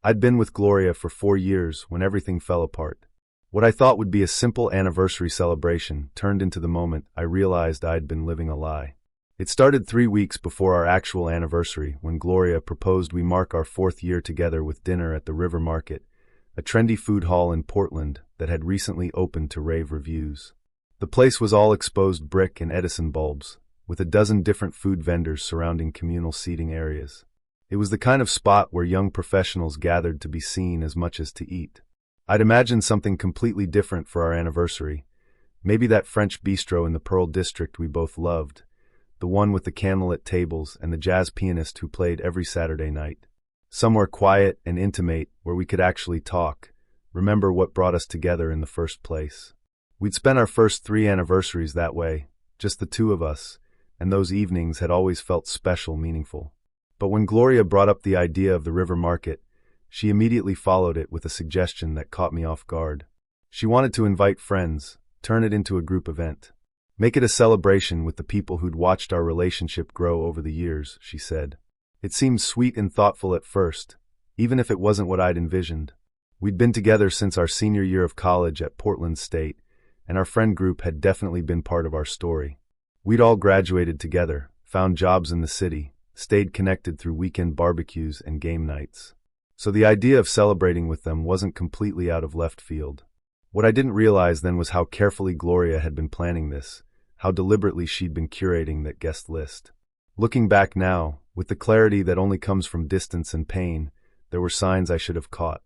I'd been with Gloria for 4 years when everything fell apart. What I thought would be a simple anniversary celebration turned into the moment I realized I'd been living a lie. It started 3 weeks before our actual anniversary when Gloria proposed we mark our 4th year together with dinner at the River Market, a trendy food hall in Portland that had recently opened to rave reviews. The place was all exposed brick and Edison bulbs, with a dozen different food vendors surrounding communal seating areas. It was the kind of spot where young professionals gathered to be seen as much as to eat. I'd imagined something completely different for our anniversary. Maybe that French bistro in the Pearl District we both loved, the one with the candlelit tables and the jazz pianist who played every Saturday night. Somewhere quiet and intimate where we could actually talk, remember what brought us together in the first place. We'd spent our first 3 anniversaries that way, just the 2 of us, and those evenings had always felt special, meaningful. But when Gloria brought up the idea of the River Market, she immediately followed it with a suggestion that caught me off guard. She wanted to invite friends, turn it into a group event. Make it a celebration with the people who'd watched our relationship grow over the years, she said. It seemed sweet and thoughtful at first, even if it wasn't what I'd envisioned. We'd been together since our senior year of college at Portland State, and our friend group had definitely been part of our story. We'd all graduated together, found jobs in the city, stayed connected through weekend barbecues and game nights. So the idea of celebrating with them wasn't completely out of left field. What I didn't realize then was how carefully Gloria had been planning this, how deliberately she'd been curating that guest list. Looking back now, with the clarity that only comes from distance and pain, there were signs I should have caught.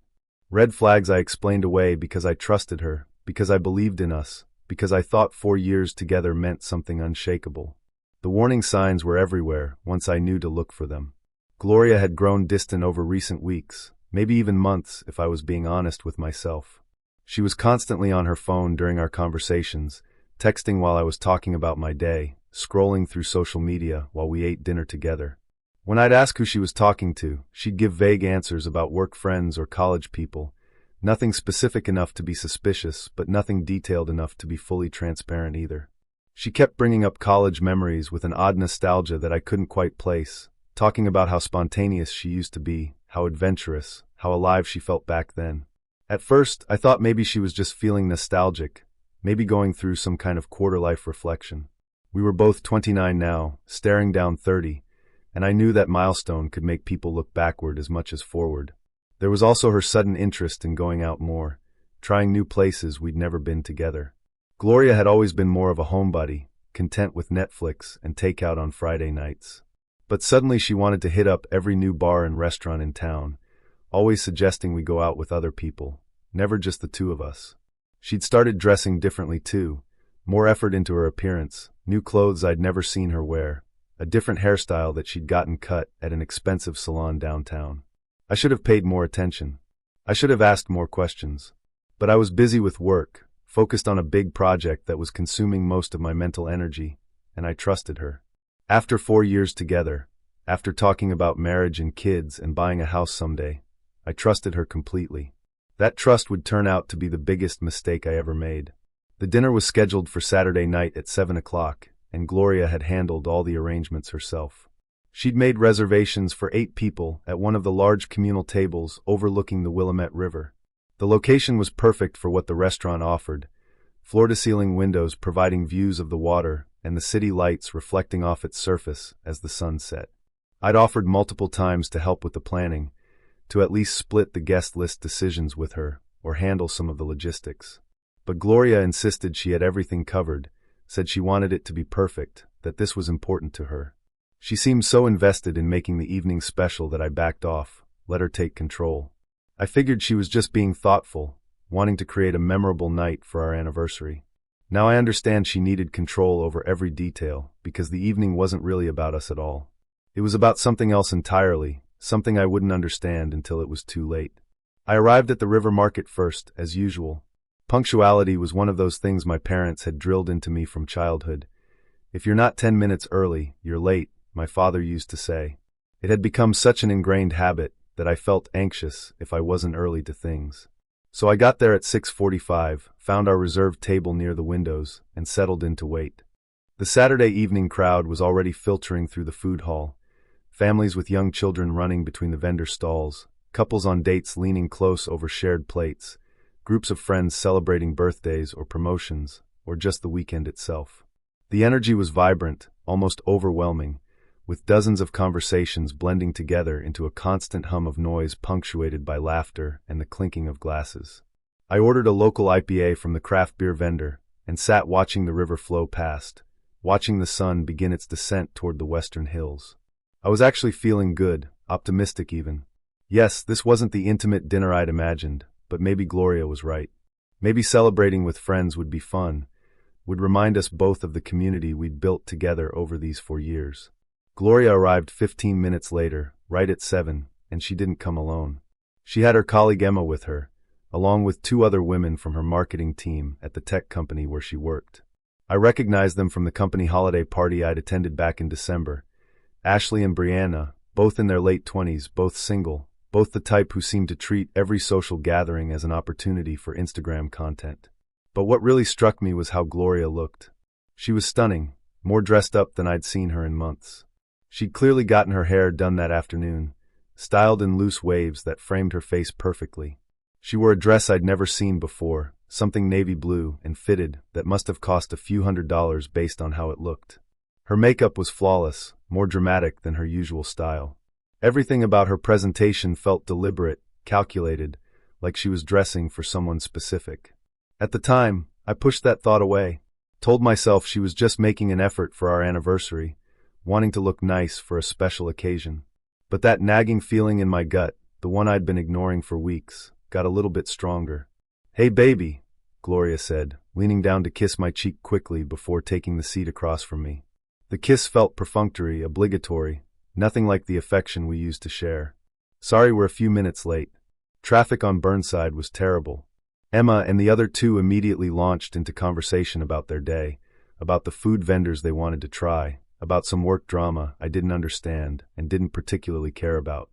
Red flags I explained away because I trusted her, because I believed in us, because I thought 4 years together meant something unshakable. The warning signs were everywhere once I knew to look for them. Gloria had grown distant over recent weeks, maybe even months if I was being honest with myself. She was constantly on her phone during our conversations, texting while I was talking about my day, scrolling through social media while we ate dinner together. When I'd ask who she was talking to, she'd give vague answers about work friends or college people, nothing specific enough to be suspicious, but nothing detailed enough to be fully transparent either. She kept bringing up college memories with an odd nostalgia that I couldn't quite place, talking about how spontaneous she used to be, how adventurous, how alive she felt back then. At first, I thought maybe she was just feeling nostalgic, maybe going through some kind of quarter-life reflection. We were both 29 now, staring down 30, and I knew that milestone could make people look backward as much as forward. There was also her sudden interest in going out more, trying new places we'd never been together. Gloria had always been more of a homebody, content with Netflix and takeout on Friday nights. But suddenly she wanted to hit up every new bar and restaurant in town, always suggesting we go out with other people, never just the 2 of us. She'd started dressing differently too, more effort into her appearance, new clothes I'd never seen her wear, a different hairstyle that she'd gotten cut at an expensive salon downtown. I should have paid more attention. I should have asked more questions. But I was busy with work, focused on a big project that was consuming most of my mental energy, and I trusted her. After 4 years together, after talking about marriage and kids and buying a house someday, I trusted her completely. That trust would turn out to be the biggest mistake I ever made. The dinner was scheduled for Saturday night at 7 o'clock, and Gloria had handled all the arrangements herself. She'd made reservations for 8 people at one of the large communal tables overlooking the Willamette River. The location was perfect for what the restaurant offered, floor-to-ceiling windows providing views of the water and the city lights reflecting off its surface as the sun set. I'd offered multiple times to help with the planning, to at least split the guest list decisions with her or handle some of the logistics. But Gloria insisted she had everything covered, said she wanted it to be perfect, that this was important to her. She seemed so invested in making the evening special that I backed off, let her take control. I figured she was just being thoughtful, wanting to create a memorable night for our anniversary. Now I understand she needed control over every detail, because the evening wasn't really about us at all. It was about something else entirely, something I wouldn't understand until it was too late. I arrived at the River Market first, as usual. Punctuality was one of those things my parents had drilled into me from childhood. If you're not 10 minutes early, you're late, my father used to say. It had become such an ingrained habit that I felt anxious if I wasn't early to things. So I got there at 6:45, found our reserved table near the windows, and settled in to wait. The Saturday evening crowd was already filtering through the food hall, families with young children running between the vendor stalls, couples on dates leaning close over shared plates, groups of friends celebrating birthdays or promotions, or just the weekend itself. The energy was vibrant, almost overwhelming, with dozens of conversations blending together into a constant hum of noise punctuated by laughter and the clinking of glasses. I ordered a local IPA from the craft beer vendor and sat watching the river flow past, watching the sun begin its descent toward the western hills. I was actually feeling good, optimistic even. Yes, this wasn't the intimate dinner I'd imagined, but maybe Gloria was right. Maybe celebrating with friends would be fun, would remind us both of the community we'd built together over these 4 years. Gloria arrived 15 minutes later, right at 7, and she didn't come alone. She had her colleague Emma with her, along with 2 other women from her marketing team at the tech company where she worked. I recognized them from the company holiday party I'd attended back in December. Ashley and Brianna, both in their late 20s, both single, both the type who seemed to treat every social gathering as an opportunity for Instagram content. But what really struck me was how Gloria looked. She was stunning, more dressed up than I'd seen her in months. She'd clearly gotten her hair done that afternoon, styled in loose waves that framed her face perfectly. She wore a dress I'd never seen before, something navy blue and fitted that must have cost a few $100s based on how it looked. Her makeup was flawless, more dramatic than her usual style. Everything about her presentation felt deliberate, calculated, like she was dressing for someone specific. At the time, I pushed that thought away, told myself she was just making an effort for our anniversary, wanting to look nice for a special occasion. But that nagging feeling in my gut, the one I'd been ignoring for weeks, got a little bit stronger. "Hey baby," Gloria said, leaning down to kiss my cheek quickly before taking the seat across from me. The kiss felt perfunctory, obligatory, nothing like the affection we used to share. "Sorry we're a few minutes late. Traffic on Burnside was terrible." Emma and the other 2 immediately launched into conversation about their day, about the food vendors they wanted to try, about some work drama I didn't understand and didn't particularly care about.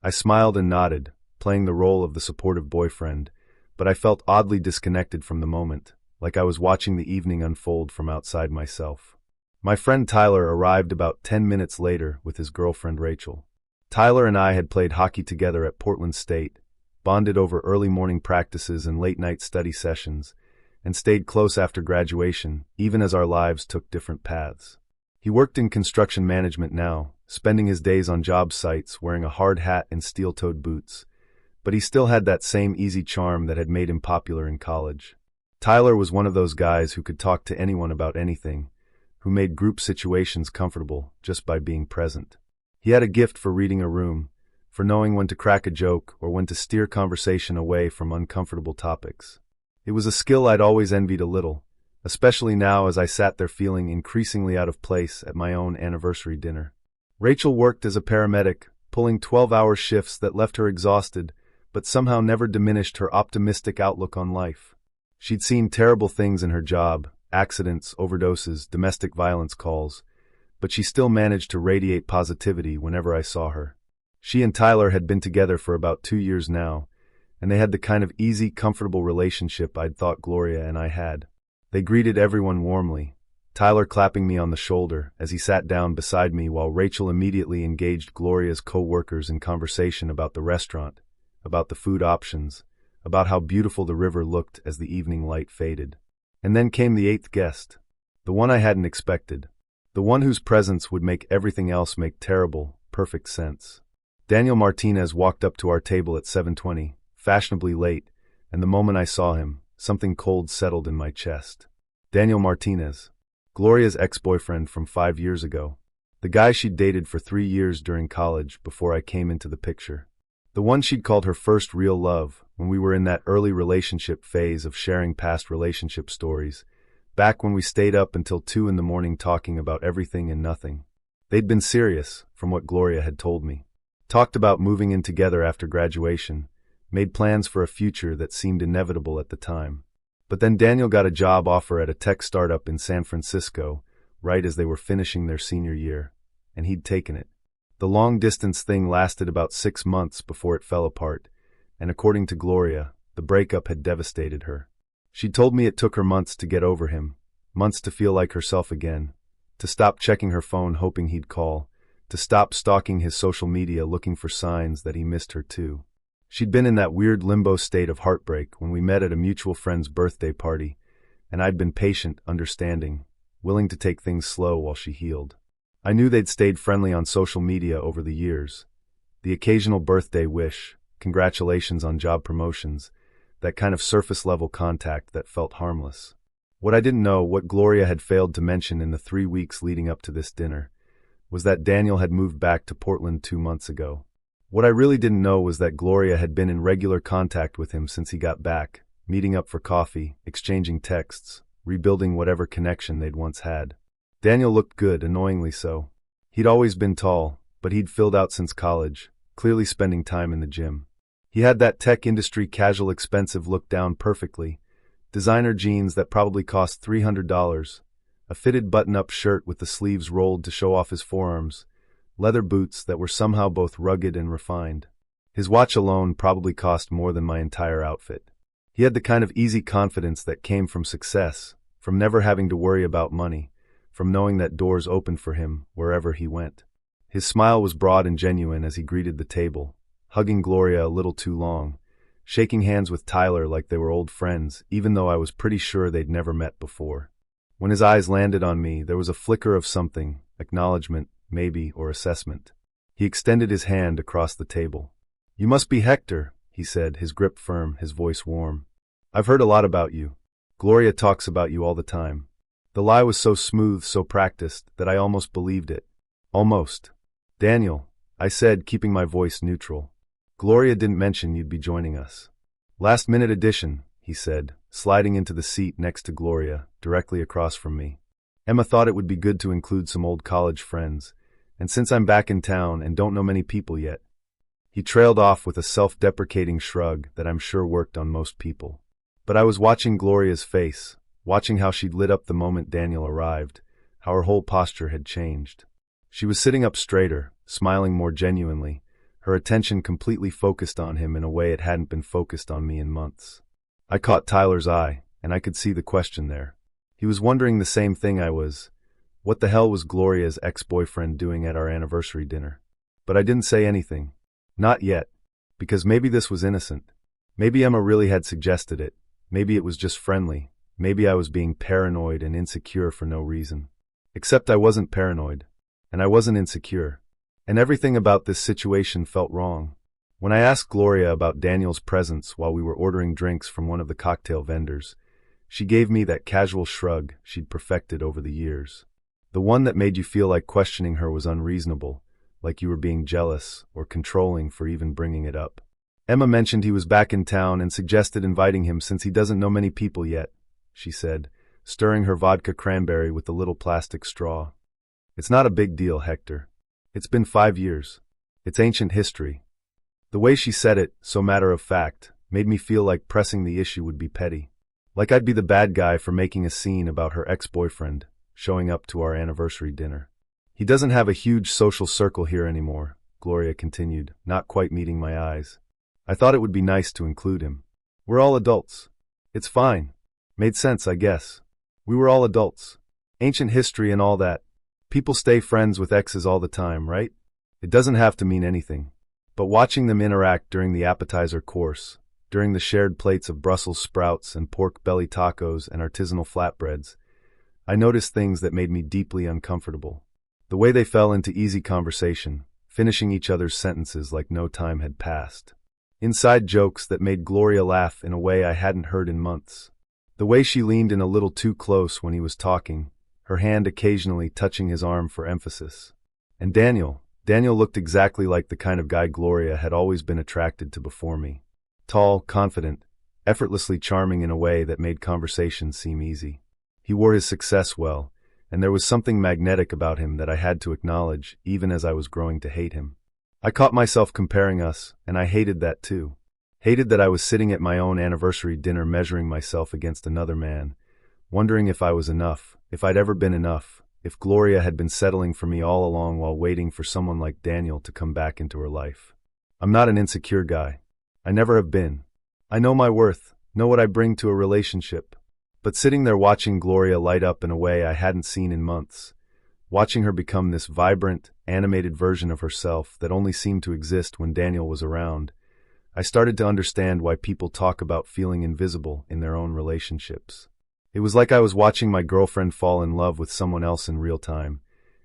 I smiled and nodded, playing the role of the supportive boyfriend, but I felt oddly disconnected from the moment, like I was watching the evening unfold from outside myself. My friend Tyler arrived about 10 minutes later with his girlfriend Rachel. Tyler and I had played hockey together at Portland State, bonded over early morning practices and late-night study sessions, and stayed close after graduation, even as our lives took different paths. He worked in construction management now, spending his days on job sites wearing a hard hat and steel-toed boots, but he still had that same easy charm that had made him popular in college. Tyler was one of those guys who could talk to anyone about anything, who made group situations comfortable just by being present. He had a gift for reading a room, for knowing when to crack a joke or when to steer conversation away from uncomfortable topics. It was a skill I'd always envied a little, especially now as I sat there feeling increasingly out of place at my own anniversary dinner. Rachel worked as a paramedic, pulling 12-hour shifts that left her exhausted, but somehow never diminished her optimistic outlook on life. She'd seen terrible things in her job, accidents, overdoses, domestic violence calls, but she still managed to radiate positivity whenever I saw her. She and Tyler had been together for about 2 years now, and they had the kind of easy, comfortable relationship I'd thought Gloria and I had. They greeted everyone warmly, Tyler clapping me on the shoulder as he sat down beside me while Rachel immediately engaged Gloria's co-workers in conversation about the restaurant, about the food options, about how beautiful the river looked as the evening light faded. And then came the 8th guest, the one I hadn't expected, the one whose presence would make everything else make terrible, perfect sense. Daniel Martinez walked up to our table at 7:20, fashionably late, and the moment I saw him, something cold settled in my chest. Daniel Martinez, Gloria's ex-boyfriend from 5 years ago, the guy she'd dated for 3 years during college before I came into the picture. The one she'd called her first real love when we were in that early relationship phase of sharing past relationship stories, back when we stayed up until 2 in the morning talking about everything and nothing. They'd been serious, from what Gloria had told me. Talked about moving in together after graduation, made plans for a future that seemed inevitable at the time. But then Daniel got a job offer at a tech startup in San Francisco, right as they were finishing their senior year, and he'd taken it. The long-distance thing lasted about 6 months before it fell apart, and according to Gloria, the breakup had devastated her. She told me it took her months to get over him, months to feel like herself again, to stop checking her phone hoping he'd call, to stop stalking his social media looking for signs that he missed her too. She'd been in that weird limbo state of heartbreak when we met at a mutual friend's birthday party, and I'd been patient, understanding, willing to take things slow while she healed. I knew they'd stayed friendly on social media over the years. The occasional birthday wish, congratulations on job promotions, that kind of surface-level contact that felt harmless. What I didn't know, what Gloria had failed to mention in the 3 weeks leading up to this dinner, was that Daniel had moved back to Portland 2 months ago. What I really didn't know was that Gloria had been in regular contact with him since he got back, meeting up for coffee, exchanging texts, rebuilding whatever connection they'd once had. Daniel looked good, annoyingly so. He'd always been tall, but he'd filled out since college, clearly spending time in the gym. He had that tech industry casual expensive look down perfectly, designer jeans that probably cost $300, a fitted button-up shirt with the sleeves rolled to show off his forearms, leather boots that were somehow both rugged and refined. His watch alone probably cost more than my entire outfit. He had the kind of easy confidence that came from success, from never having to worry about money, from knowing that doors opened for him wherever he went. His smile was broad and genuine as he greeted the table, hugging Gloria a little too long, shaking hands with Tyler like they were old friends, even though I was pretty sure they'd never met before. When his eyes landed on me, there was a flicker of something, acknowledgement, maybe, or assessment. He extended his hand across the table. "You must be Hector," he said, his grip firm, his voice warm. "I've heard a lot about you. Gloria talks about you all the time." The lie was so smooth, so practiced, that I almost believed it. Almost. "Daniel," I said, keeping my voice neutral. "Gloria didn't mention you'd be joining us." "Last-minute addition," he said, sliding into the seat next to Gloria, directly across from me. "Emma thought it would be good to include some old college friends, and since I'm back in town and don't know many people yet." He trailed off with a self-deprecating shrug that I'm sure worked on most people. But I was watching Gloria's face, watching how she'd lit up the moment Daniel arrived, how her whole posture had changed. She was sitting up straighter, smiling more genuinely, her attention completely focused on him in a way it hadn't been focused on me in months. I caught Tyler's eye, and I could see the question there. He was wondering the same thing I was. What the hell was Gloria's ex-boyfriend doing at our anniversary dinner? But I didn't say anything. Not yet. Because maybe this was innocent. Maybe Emma really had suggested it. Maybe it was just friendly. Maybe I was being paranoid and insecure for no reason. Except I wasn't paranoid. And I wasn't insecure. And everything about this situation felt wrong. When I asked Gloria about Daniel's presence while we were ordering drinks from one of the cocktail vendors, she gave me that casual shrug she'd perfected over the years. The one that made you feel like questioning her was unreasonable, like you were being jealous or controlling for even bringing it up. "Emma mentioned he was back in town and suggested inviting him since he doesn't know many people yet," she said, stirring her vodka cranberry with the little plastic straw. "It's not a big deal, Hector. It's been 5 years. It's ancient history." The way she said it, so matter-of-fact, made me feel like pressing the issue would be petty. Like I'd be the bad guy for making a scene about her ex-boyfriend, showing up to our anniversary dinner. "He doesn't have a huge social circle here anymore," Gloria continued, not quite meeting my eyes. "I thought it would be nice to include him. We're all adults. It's fine. Made sense, I guess. We were all adults. Ancient history and all that. People stay friends with exes all the time, right? It doesn't have to mean anything. But watching them interact during the appetizer course, during the shared plates of Brussels sprouts and pork belly tacos and artisanal flatbreads, I noticed things that made me deeply uncomfortable. The way they fell into easy conversation, finishing each other's sentences like no time had passed. Inside jokes that made Gloria laugh in a way I hadn't heard in months. The way she leaned in a little too close when he was talking, her hand occasionally touching his arm for emphasis. And Daniel looked exactly like the kind of guy Gloria had always been attracted to before me. Tall, confident, effortlessly charming in a way that made conversation seem easy. He wore his success well, and there was something magnetic about him that I had to acknowledge even as I was growing to hate him. I caught myself comparing us, and I hated that too. Hated that I was sitting at my own anniversary dinner measuring myself against another man, wondering if I was enough, if I'd ever been enough, if Gloria had been settling for me all along while waiting for someone like Daniel to come back into her life. I'm not an insecure guy. I never have been. I know my worth, know what I bring to a relationship. But sitting there watching Gloria light up in a way I hadn't seen in months, watching her become this vibrant, animated version of herself that only seemed to exist when Daniel was around, I started to understand why people talk about feeling invisible in their own relationships. It was like I was watching my girlfriend fall in love with someone else in real time,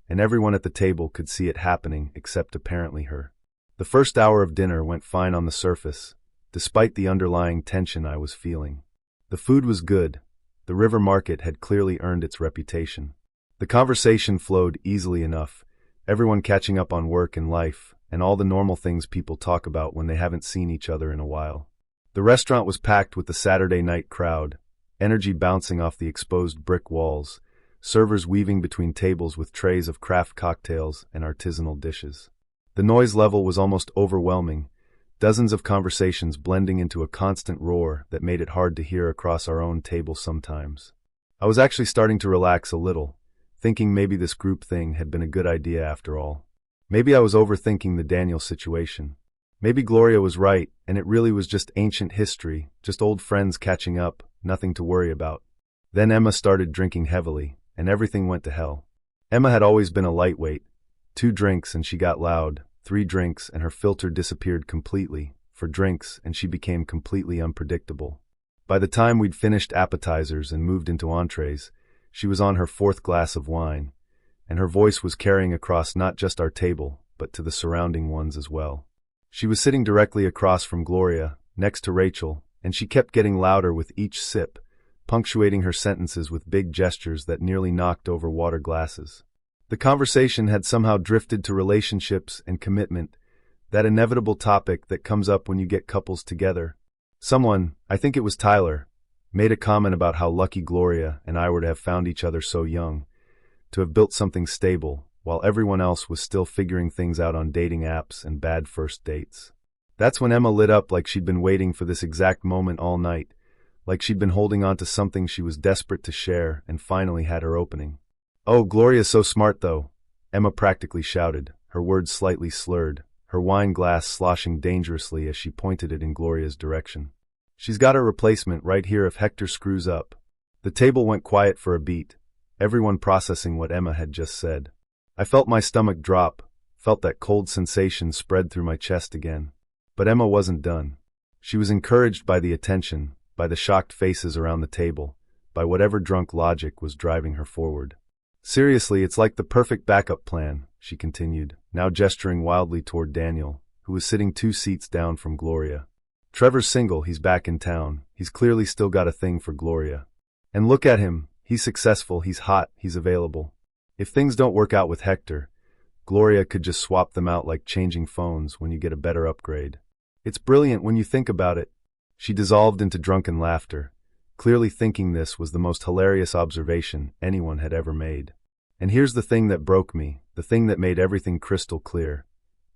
and everyone at the table could see it happening except apparently her. The first hour of dinner went fine on the surface, despite the underlying tension I was feeling. The food was good. The river market had clearly earned its reputation. The conversation flowed easily enough, everyone catching up on work and life, and all the normal things people talk about when they haven't seen each other in a while. The restaurant was packed with the Saturday night crowd, energy bouncing off the exposed brick walls, servers weaving between tables with trays of craft cocktails and artisanal dishes. The noise level was almost overwhelming, dozens of conversations blending into a constant roar that made it hard to hear across our own table sometimes. I was actually starting to relax a little, thinking maybe this group thing had been a good idea after all. Maybe I was overthinking the Daniel situation. Maybe Gloria was right, and it really was just ancient history, just old friends catching up, nothing to worry about. Then Emma started drinking heavily, and everything went to hell. Emma had always been a lightweight. 2 drinks and she got loud, 3 drinks and her filter disappeared completely, 4 drinks and she became completely unpredictable. By the time we'd finished appetizers and moved into entrees, she was on her 4th glass of wine, and her voice was carrying across not just our table, but to the surrounding ones as well. She was sitting directly across from Gloria, next to Rachel, and she kept getting louder with each sip, punctuating her sentences with big gestures that nearly knocked over water glasses. The conversation had somehow drifted to relationships and commitment, that inevitable topic that comes up when you get couples together. Someone, I think it was Tyler, made a comment about how lucky Gloria and I were to have found each other so young, to have built something stable, while everyone else was still figuring things out on dating apps and bad first dates. That's when Emma lit up like she'd been waiting for this exact moment all night, like she'd been holding on to something she was desperate to share and finally had her opening. "Oh, Gloria's so smart though," Emma practically shouted, her words slightly slurred, her wine glass sloshing dangerously as she pointed it in Gloria's direction. "She's got a replacement right here if Hector screws up." The table went quiet for a beat, everyone processing what Emma had just said. I felt my stomach drop, felt that cold sensation spread through my chest again. But Emma wasn't done. She was encouraged by the attention, by the shocked faces around the table, by whatever drunk logic was driving her forward. "Seriously, it's like the perfect backup plan," she continued, now gesturing wildly toward Daniel, who was sitting 2 seats down from Gloria. "Trevor's single, he's back in town, he's clearly still got a thing for Gloria. And look at him, he's successful, he's hot, he's available. If things don't work out with Hector, Gloria could just swap them out like changing phones when you get a better upgrade. It's brilliant when you think about it." She dissolved into drunken laughter, clearly thinking this was the most hilarious observation anyone had ever made. And here's the thing that broke me, the thing that made everything crystal clear.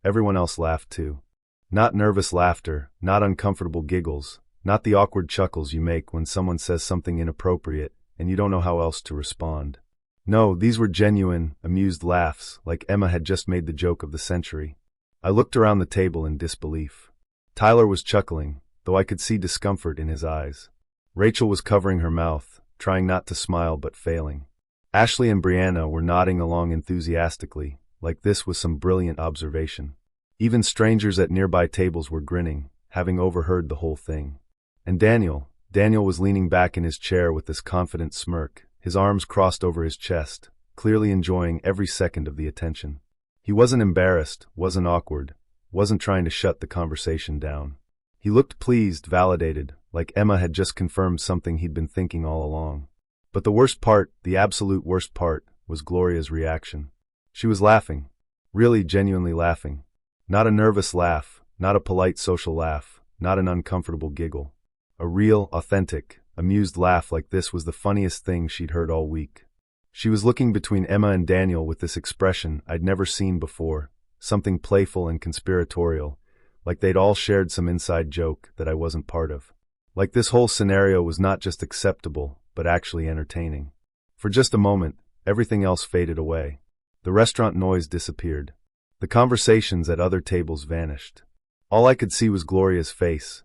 Everyone else laughed too. Not nervous laughter, not uncomfortable giggles, not the awkward chuckles you make when someone says something inappropriate and you don't know how else to respond. No, these were genuine, amused laughs, like Emma had just made the joke of the century. I looked around the table in disbelief. Tyler was chuckling, though I could see discomfort in his eyes. Rachel was covering her mouth, trying not to smile but failing. Ashley and Brianna were nodding along enthusiastically, like this was some brilliant observation. Even strangers at nearby tables were grinning, having overheard the whole thing. And Daniel was leaning back in his chair with this confident smirk, his arms crossed over his chest, clearly enjoying every second of the attention. He wasn't embarrassed, wasn't awkward, wasn't trying to shut the conversation down. He looked pleased, validated, like Emma had just confirmed something he'd been thinking all along. But the worst part, the absolute worst part, was Gloria's reaction. She was laughing. Really genuinely laughing. Not a nervous laugh, not a polite social laugh, not an uncomfortable giggle. A real, authentic, amused laugh like this was the funniest thing she'd heard all week. She was looking between Emma and Daniel with this expression I'd never seen before, something playful and conspiratorial, like they'd all shared some inside joke that I wasn't part of. Like this whole scenario was not just acceptable, but actually entertaining. For just a moment, everything else faded away. The restaurant noise disappeared. The conversations at other tables vanished. All I could see was Gloria's face.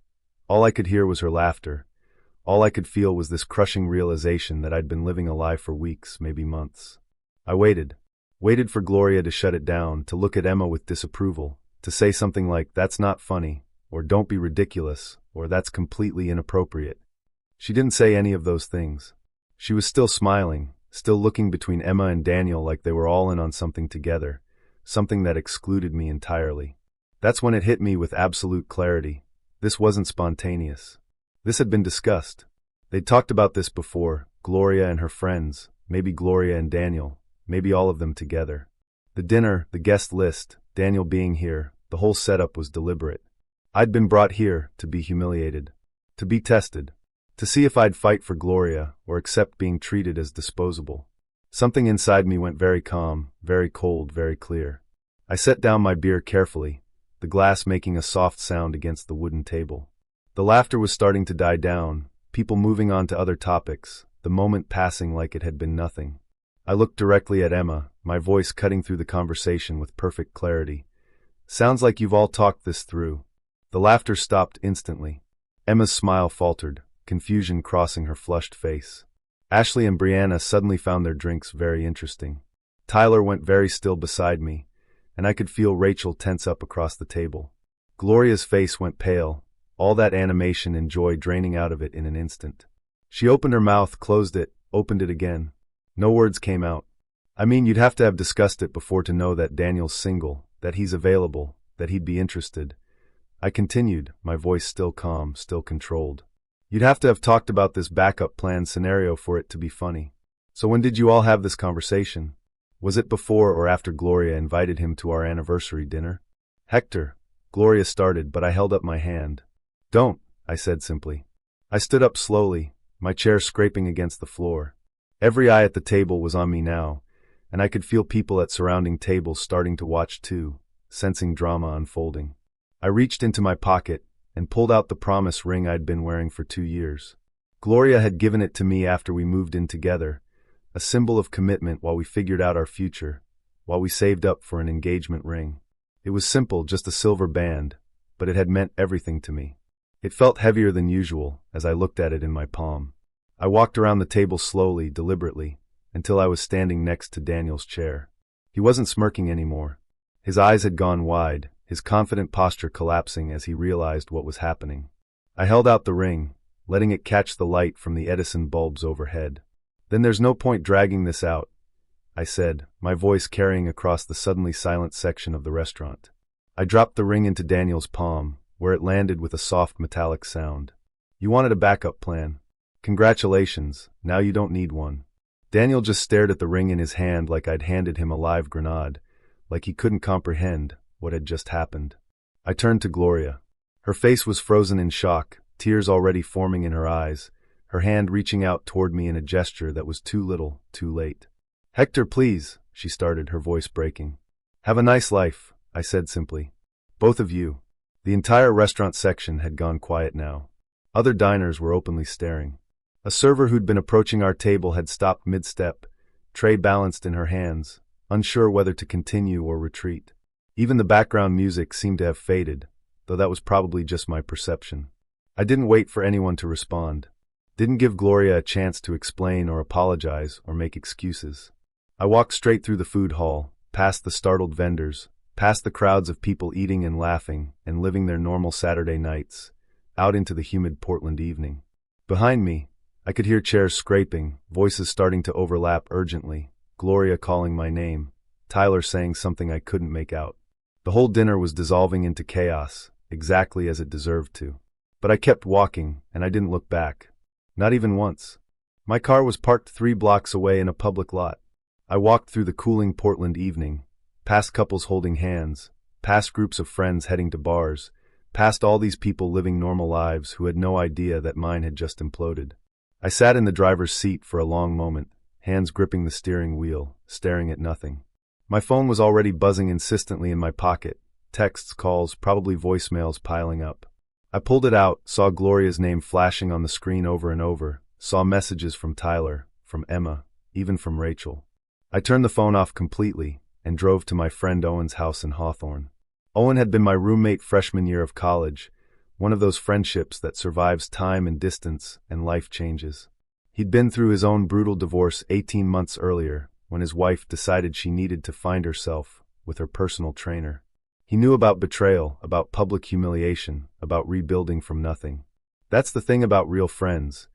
All I could hear was her laughter. All I could feel was this crushing realization that I'd been living a lie for weeks, maybe months. I waited for Gloria to shut it down, to look at Emma with disapproval, to say something like, "That's not funny," or don't be ridiculous, or that's completely inappropriate. She didn't say any of those things. She was still smiling, still looking between Emma and Daniel like they were all in on something together, something that excluded me entirely. That's when it hit me with absolute clarity. This wasn't spontaneous. This had been discussed. They'd talked about this before, Gloria and her friends, maybe Gloria and Daniel, maybe all of them together. The dinner, the guest list, Daniel being here, the whole setup was deliberate. I'd been brought here to be humiliated, to be tested, to see if I'd fight for Gloria or accept being treated as disposable. Something inside me went very calm, very cold, very clear. I set down my beer carefully, the glass making a soft sound against the wooden table. The laughter was starting to die down, people moving on to other topics, the moment passing like it had been nothing. I looked directly at Emma, my voice cutting through the conversation with perfect clarity. Sounds like you've all talked this through. The laughter stopped instantly. Emma's smile faltered, confusion crossing her flushed face. Ashley and Brianna suddenly found their drinks very interesting. Tyler went very still beside me, and I could feel Rachel tense up across the table. Gloria's face went pale, all that animation and joy draining out of it in an instant. She opened her mouth, closed it, opened it again. No words came out. I mean, you'd have to have discussed it before to know that Daniel's single, that he's available, that he'd be interested. I continued, my voice still calm, still controlled. You'd have to have talked about this backup plan scenario for it to be funny. So when did you all have this conversation? Was it before or after Gloria invited him to our anniversary dinner? Hector, Gloria started, but I held up my hand. Don't, I said simply. I stood up slowly, my chair scraping against the floor. Every eye at the table was on me now, and I could feel people at surrounding tables starting to watch too, sensing drama unfolding. I reached into my pocket and pulled out the promise ring I'd been wearing for 2 years. Gloria had given it to me after we moved in together, a symbol of commitment while we figured out our future, while we saved up for an engagement ring. It was simple, just a silver band, but it had meant everything to me. It felt heavier than usual as I looked at it in my palm. I walked around the table slowly, deliberately, until I was standing next to Daniel's chair. He wasn't smirking anymore. His eyes had gone wide, his confident posture collapsing as he realized what was happening. I held out the ring, letting it catch the light from the Edison bulbs overhead. Then there's no point dragging this out, I said, my voice carrying across the suddenly silent section of the restaurant. I dropped the ring into Daniel's palm, where it landed with a soft metallic sound. You wanted a backup plan. Congratulations, now you don't need one. Daniel just stared at the ring in his hand like I'd handed him a live grenade, like he couldn't comprehend what had just happened. I turned to Gloria. Her face was frozen in shock, tears already forming in her eyes, her hand reaching out toward me in a gesture that was too little, too late. Hector, please, she started, her voice breaking. Have a nice life, I said simply. Both of you. The entire restaurant section had gone quiet now. Other diners were openly staring. A server who'd been approaching our table had stopped mid-step, tray balanced in her hands, unsure whether to continue or retreat. Even the background music seemed to have faded, though that was probably just my perception. I didn't wait for anyone to respond. Didn't give Gloria a chance to explain or apologize or make excuses. I walked straight through the food hall, past the startled vendors, past the crowds of people eating and laughing and living their normal Saturday nights, out into the humid Portland evening. Behind me, I could hear chairs scraping, voices starting to overlap urgently, Gloria calling my name, Tyler saying something I couldn't make out. The whole dinner was dissolving into chaos, exactly as it deserved to. But I kept walking, and I didn't look back. Not even once. My car was parked 3 blocks away in a public lot. I walked through the cooling Portland evening, past couples holding hands, past groups of friends heading to bars, past all these people living normal lives who had no idea that mine had just imploded. I sat in the driver's seat for a long moment, hands gripping the steering wheel, staring at nothing. My phone was already buzzing insistently in my pocket, texts, calls, probably voicemails piling up. I pulled it out, saw Gloria's name flashing on the screen over and over, saw messages from Tyler, from Emma, even from Rachel. I turned the phone off completely and drove to my friend Owen's house in Hawthorne. Owen had been my roommate freshman year of college, one of those friendships that survives time and distance and life changes. He'd been through his own brutal divorce 18 months earlier, when his wife decided she needed to find herself with her personal trainer. He knew about betrayal, about public humiliation, about rebuilding from nothing. That's the thing about real friends.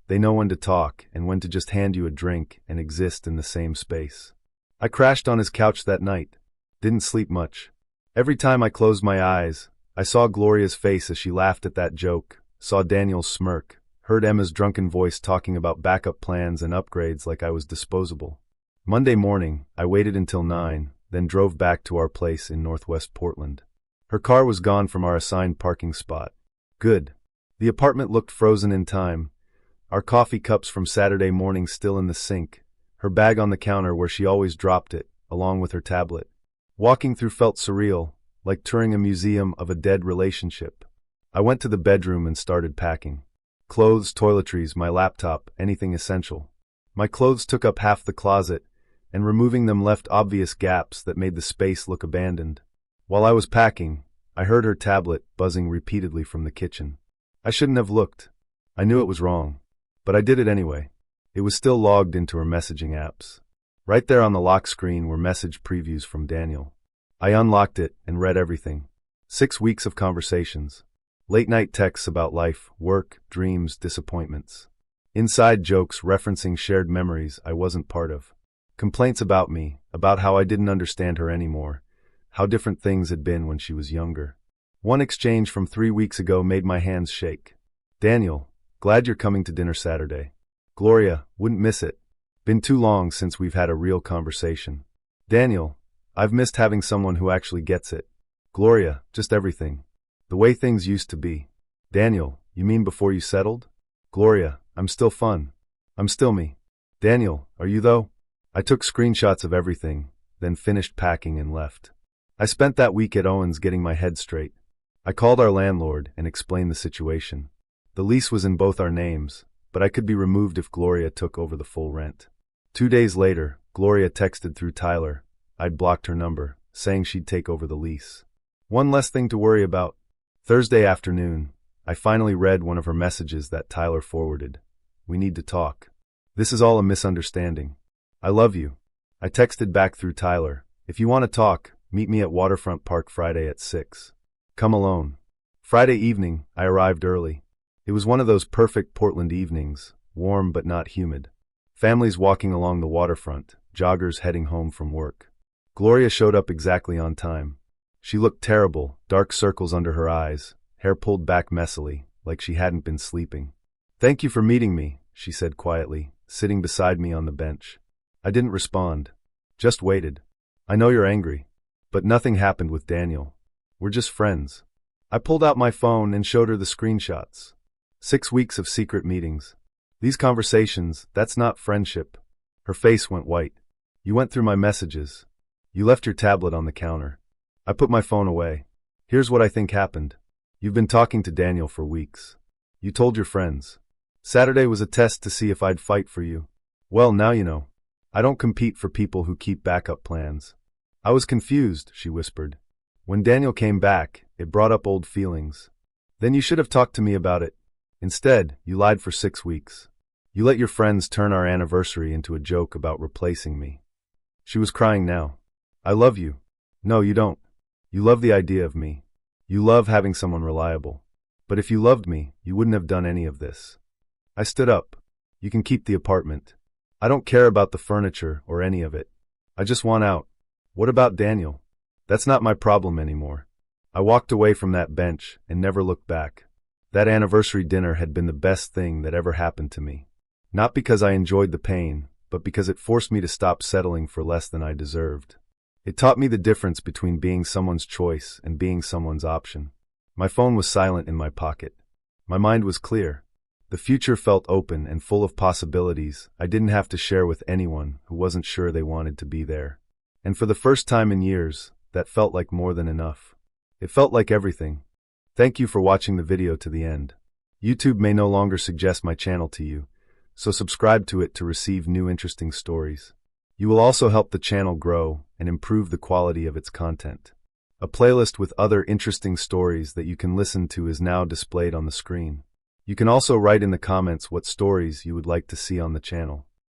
They know when to talk and when to just hand you a drink and exist in the same space. I crashed on his couch that night. Didn't sleep much. Every time I closed my eyes, I saw Gloria's face as she laughed at that joke, saw Daniel's smirk, heard Emma's drunken voice talking about backup plans and upgrades like I was disposable. Monday morning, I waited until 9, then drove back to our place in Northwest Portland. Her car was gone from our assigned parking spot. Good. The apartment looked frozen in time. Our coffee cups from Saturday morning still in the sink, her bag on the counter where she always dropped it, along with her tablet. Walking through felt surreal, like touring a museum of a dead relationship. I went to the bedroom and started packing. Clothes, toiletries, my laptop, anything essential. My clothes took up half the closet, and removing them left obvious gaps that made the space look abandoned. While I was packing, I heard her tablet buzzing repeatedly from the kitchen. I shouldn't have looked. I knew it was wrong. But I did it anyway. It was still logged into her messaging apps. Right there on the lock screen were message previews from Daniel. I unlocked it and read everything. 6 weeks of conversations. Late-night texts about life, work, dreams, disappointments. Inside jokes referencing shared memories I wasn't part of. Complaints about me, about how I didn't understand her anymore, how different things had been when she was younger. One exchange from 3 weeks ago made my hands shake. Daniel, glad you're coming to dinner Saturday. Gloria, wouldn't miss it. Been too long since we've had a real conversation. Daniel, I've missed having someone who actually gets it. Gloria, just everything. The way things used to be. Daniel, you mean before you settled? Gloria, I'm still fun. I'm still me. Daniel, are you though? I took screenshots of everything, then finished packing and left. I spent that week at Owen's getting my head straight. I called our landlord and explained the situation. The lease was in both our names, but I could be removed if Gloria took over the full rent. 2 days later, Gloria texted through Tyler. I'd blocked her number, saying she'd take over the lease. One less thing to worry about. Thursday afternoon, I finally read one of her messages that Tyler forwarded. We need to talk. This is all a misunderstanding. I love you. I texted back through Tyler. If you want to talk, meet me at Waterfront Park Friday at 6. Come alone. Friday evening, I arrived early. It was one of those perfect Portland evenings, warm but not humid. Families walking along the waterfront, joggers heading home from work. Gloria showed up exactly on time. She looked terrible, dark circles under her eyes, hair pulled back messily, like she hadn't been sleeping. Thank you for meeting me, she said quietly, sitting beside me on the bench. I didn't respond. Just waited. I know you're angry. But nothing happened with Daniel. We're just friends. I pulled out my phone and showed her the screenshots. 6 weeks of secret meetings. These conversations, that's not friendship. Her face went white. You went through my messages. You left your tablet on the counter. I put my phone away. Here's what I think happened. You've been talking to Daniel for weeks. You told your friends. Saturday was a test to see if I'd fight for you. Well, now you know. I don't compete for people who keep backup plans. I was confused, she whispered. When Daniel came back, it brought up old feelings. Then you should have talked to me about it. Instead, you lied for 6 weeks. You let your friends turn our anniversary into a joke about replacing me. She was crying now. I love you. No, you don't. You love the idea of me. You love having someone reliable. But if you loved me, you wouldn't have done any of this. I stood up. You can keep the apartment. I don't care about the furniture or any of it. I just want out. What about Daniel? That's not my problem anymore. I walked away from that bench and never looked back. That anniversary dinner had been the best thing that ever happened to me. Not because I enjoyed the pain, but because it forced me to stop settling for less than I deserved. It taught me the difference between being someone's choice and being someone's option. My phone was silent in my pocket. My mind was clear. The future felt open and full of possibilities I didn't have to share with anyone who wasn't sure they wanted to be there. And for the first time in years, that felt like more than enough. It felt like everything. Thank you for watching the video to the end. YouTube may no longer suggest my channel to you, so subscribe to it to receive new interesting stories. You will also help the channel grow and improve the quality of its content. A playlist with other interesting stories that you can listen to is now displayed on the screen. You can also write in the comments what stories you would like to see on the channel.